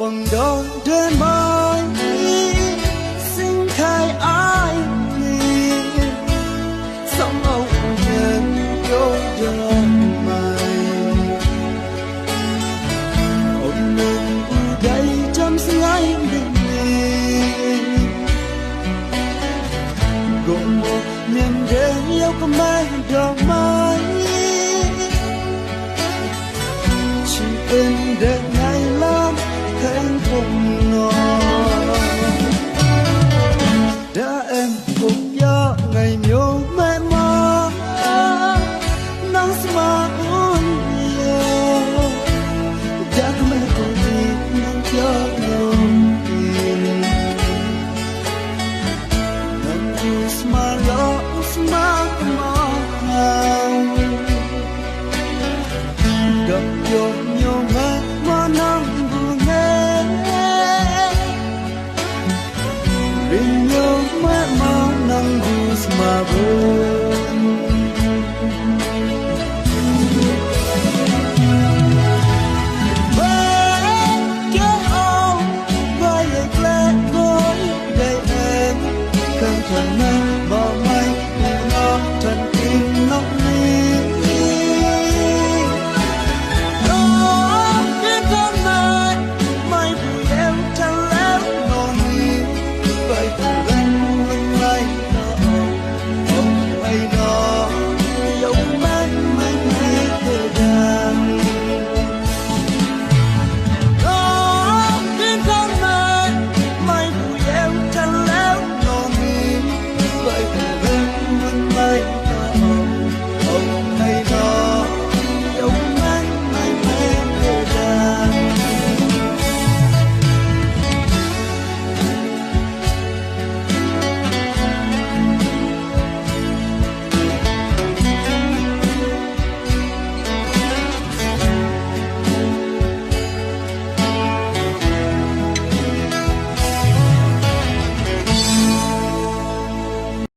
bằng đón đến mai xin khai ai sống ông nhân vô đơn mày ông nên đây chăm sinh anh định gồm một niềm đến yêu có mai đỏ mai chỉ bên đến ngày lắm thanh không ngờ đã em cùng nhớ ngày nhớ mẹ mơ nắng mà buồn nhiều đã có mẹ cùng đi nắng nhớ nhau nắng yêu mà lo mà mong gặp nhau nhiều ngày mà nắng Rinyo mẹ mau nang bus ma